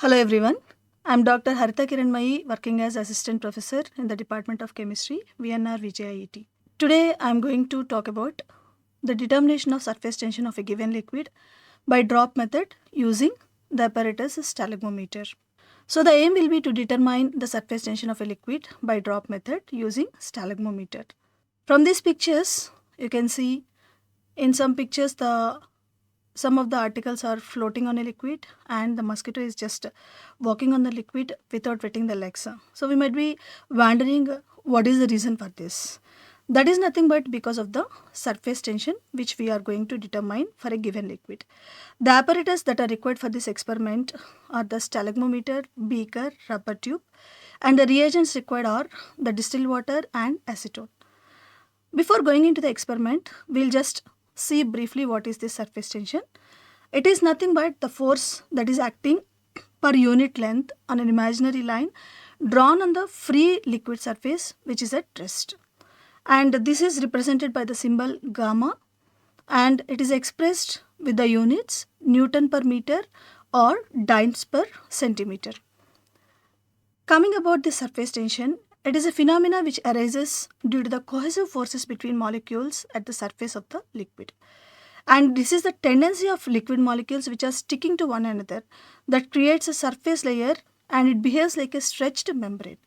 Hello everyone, I am Dr Haritha Kiranmai, working as Assistant Professor in the Department of Chemistry, VNR VJEC. Today I am going to talk about the determination of surface tension of a given liquid by drop method using the apparatus stalagmometer. So the aim will be to determine the surface tension of a liquid by drop method using stalagmometer. From these pictures, you can see in some pictures some of the articles are floating on a liquid and the mosquito is just walking on the liquid without wetting the legs. So we might be wondering what is the reason for this. That is nothing but because of the surface tension which we are going to determine for a given liquid. The apparatus that are required for this experiment are the stalagmometer, beaker, rubber tube, and the reagents required are the distilled water and acetone. Before going into the experiment, we'll just see briefly what is this surface tension. It is nothing but the force that is acting per unit length on an imaginary line drawn on the free liquid surface which is at rest. And this is represented by the symbol gamma, and it is expressed with the units Newton per meter or dynes per centimeter. Coming about the surface tension, it is a phenomena which arises due to the cohesive forces between molecules at the surface of the liquid. And this is the tendency of liquid molecules which are sticking to one another that creates a surface layer, and it behaves like a stretched membrane.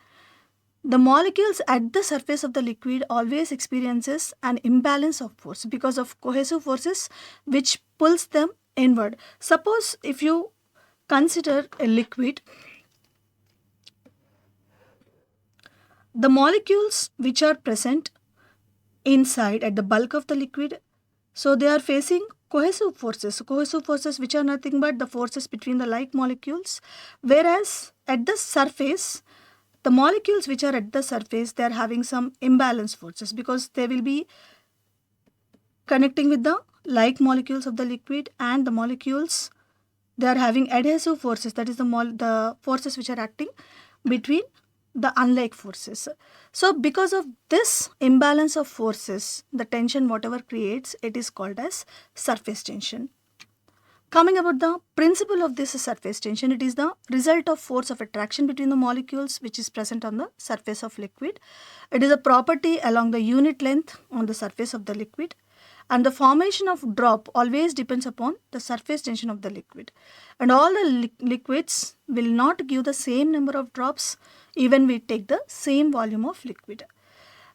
The molecules at the surface of the liquid always experiences an imbalance of force because of cohesive forces which pulls them inward. Suppose if you consider a liquid, the molecules which are present inside at the bulk of the liquid, so they are facing cohesive forces which are nothing but the forces between the like molecules, whereas at the surface, the molecules which are at the surface, they are having some imbalance forces because they will be connecting with the like molecules of the liquid, and the molecules, they are having adhesive forces, that is the forces which are acting between the unlike forces. So because of this imbalance of forces, the tension whatever creates, it is called as surface tension. Coming about the principle of this surface tension, it is the result of force of attraction between the molecules which is present on the surface of liquid. It is a property along the unit length on the surface of the liquid, and the formation of drop always depends upon the surface tension of the liquid. And all the liquids will not give the same number of drops even we take the same volume of liquid.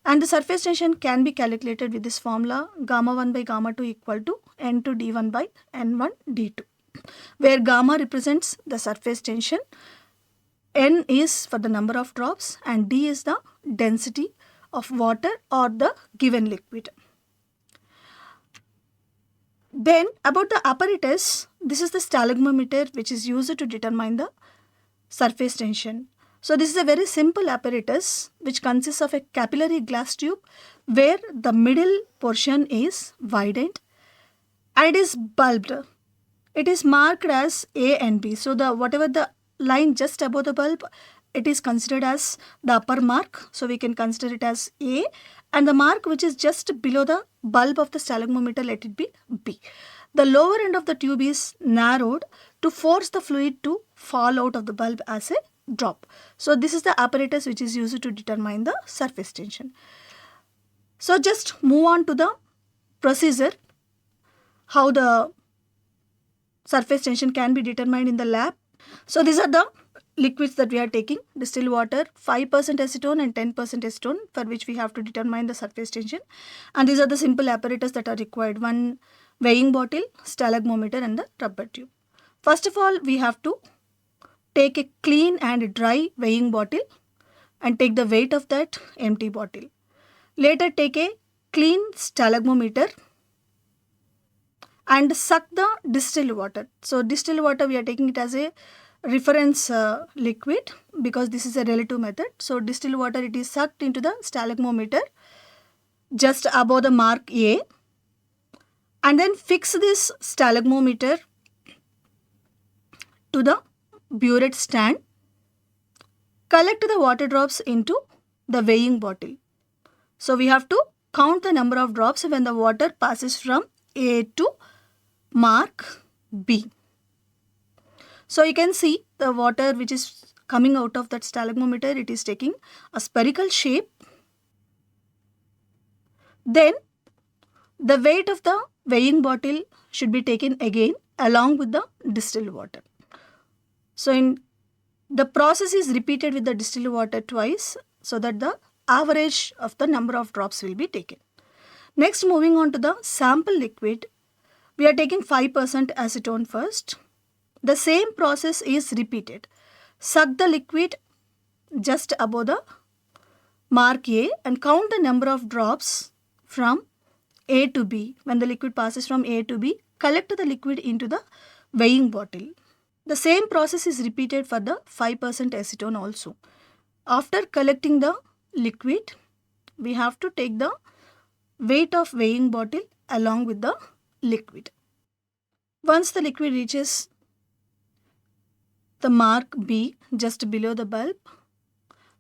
And the surface tension can be calculated with this formula gamma 1 by gamma 2 equal to N2 D1 by N1 D2, where gamma represents the surface tension, N is for the number of drops, and D is the density of water or the given liquid. Then about the apparatus, this is the stalagmometer which is used to determine the surface tension. So this is a very simple apparatus which consists of a capillary glass tube where the middle portion is widened and is bulbed. It is marked as A and B. So whatever the line just above the bulb, it is considered as the upper mark. So we can consider it as A, and the mark which is just below the bulb of the stalagmometer, let it be B. The lower end of the tube is narrowed to force the fluid to fall out of the bulb as a drop. So this is the apparatus which is used to determine the surface tension. So just move on to the procedure, how the surface tension can be determined in the lab. So these are the liquids that we are taking: distilled water, 5% acetone and 10% acetone, for which we have to determine the surface tension. And these are the simple apparatus that are required: one weighing bottle, stalagmometer, and the rubber tube. First of all, we have to take a clean and dry weighing bottle and take the weight of that empty bottle. Later, take a clean stalagmometer and suck the distilled water. So distilled water, we are taking it as a reference liquid because this is a relative method. So distilled water, it is sucked into the stalagmometer just above the mark A, and then fix this stalagmometer to the burette stand. Collect the water drops into the weighing bottle. So we have to count the number of drops when the water passes from A to mark B. So you can see the water which is coming out of that stalagmometer, it is taking a spherical shape. Then the weight of the weighing bottle should be taken again along with the distilled water. So the process is repeated with the distilled water twice so that the average of the number of drops will be taken. Next, moving on to the sample liquid, we are taking 5% acetone first. The same process is repeated. Suck the liquid just above the mark A and count the number of drops from A to B. When the liquid passes from A to B, collect the liquid into the weighing bottle. The same process is repeated for the 5% acetone also. After collecting the liquid, we have to take the weight of weighing bottle along with the liquid. Once the liquid reaches the mark B just below the bulb,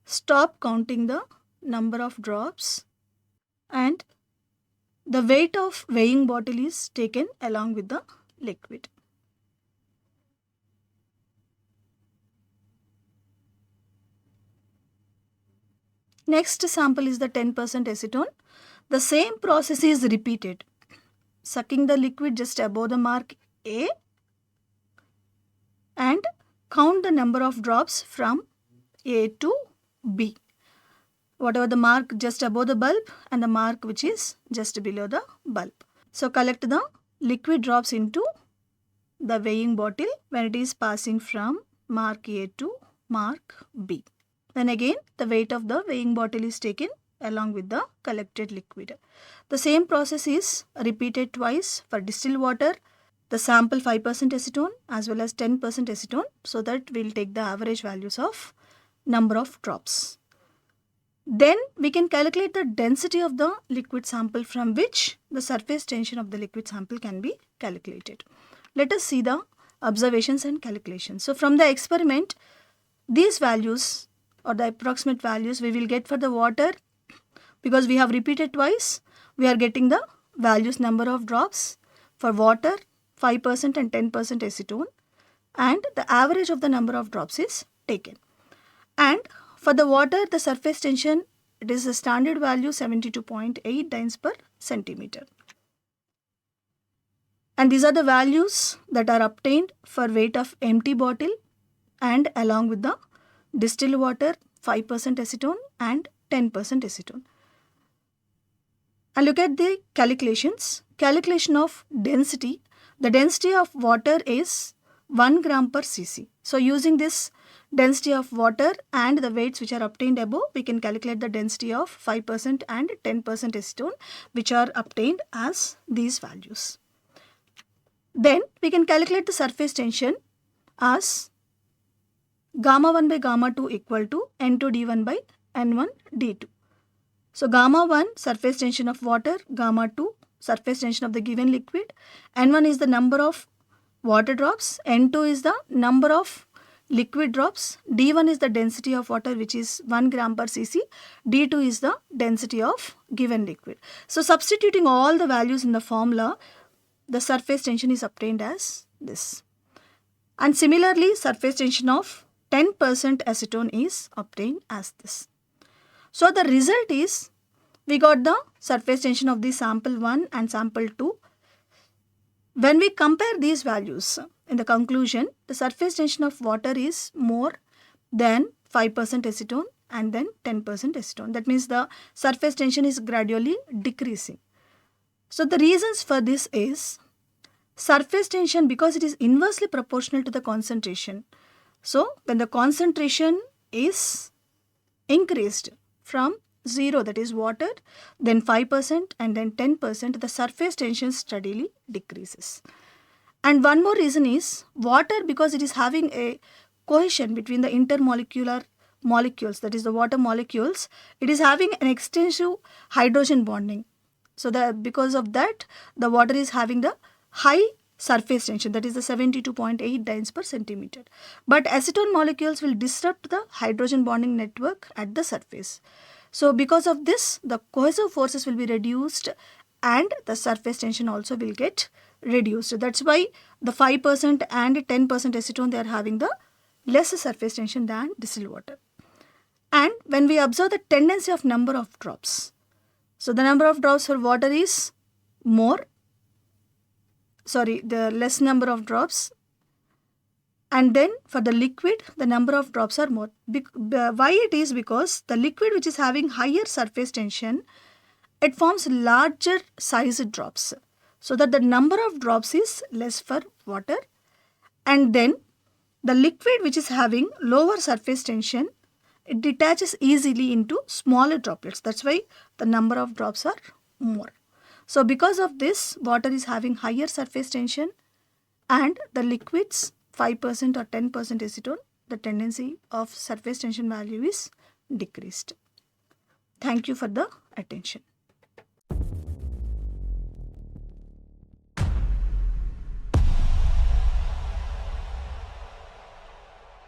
stop counting the number of drops and the weight of weighing bottle is taken along with the liquid. Next sample is the 10% acetone. The same process is repeated. Sucking the liquid just above the mark A and count the number of drops from A to B. Whatever the mark just above the bulb and the mark which is just below the bulb. So collect the liquid drops into the weighing bottle when it is passing from mark A to mark B. Then again the weight of the weighing bottle is taken along with the collected liquid. The same process is repeated twice for distilled water, the sample 5% acetone as well as 10% acetone, so that we will take the average values of number of drops. Then we can calculate the density of the liquid sample from which the surface tension of the liquid sample can be calculated. Let us see the observations and calculations. So from the experiment, these values or the approximate values we will get for the water, because we have repeated twice, we are getting the values number of drops for water 5% and 10% acetone, and the average of the number of drops is taken. And for the water, the surface tension, it is a standard value 72.8 dynes per centimeter. And these are the values that are obtained for weight of empty bottle and along with the distilled water 5% acetone and 10% acetone. And look at the calculations. Calculation of density. The density of water is 1 gram per cc. So using this density of water and the weights which are obtained above, we can calculate the density of 5% and 10% acetone, which are obtained as these values. Then we can calculate the surface tension as gamma 1 by gamma 2 equal to N2 D1 by N1 D2. So gamma 1 surface tension of water, gamma 2 surface tension of the given liquid, N1 is the number of water drops, N2 is the number of liquid drops, D1 is the density of water which is 1 gram per cc, D2 is the density of given liquid. So substituting all the values in the formula, the surface tension is obtained as this. And similarly, surface tension of 10% acetone is obtained as this. So the result is, we got the surface tension of the sample 1 and sample 2. When we compare these values, in the conclusion, the surface tension of water is more than 5% acetone and then 10% acetone. That means the surface tension is gradually decreasing. So the reasons for this is, surface tension, because it is inversely proportional to the concentration. So when the concentration is increased from 0, that is water, then 5% and then 10%, the surface tension steadily decreases. And one more reason is, water, because it is having a cohesion between the intermolecular molecules, that is the water molecules, it is having an extensive hydrogen bonding. So because of that, the water is having the high surface tension, that is the 72.8 dynes per centimeter. But acetone molecules will disrupt the hydrogen bonding network at the surface. So because of this, the cohesive forces will be reduced and the surface tension also will get reduced. That's why the 5% and 10% acetone, they are having the less surface tension than distilled water. And when we observe the tendency of number of drops, so the number of drops for water is more, the less number of drops, and then for the liquid, the number of drops are more. Why it is? Because the liquid which is having higher surface tension, it forms larger sized drops, so that the number of drops is less for water. And then the liquid which is having lower surface tension, it detaches easily into smaller droplets. That's why the number of drops are more. So because of this, water is having higher surface tension, and the liquids 5% or 10% acetone, the tendency of surface tension value is decreased. Thank you for the attention.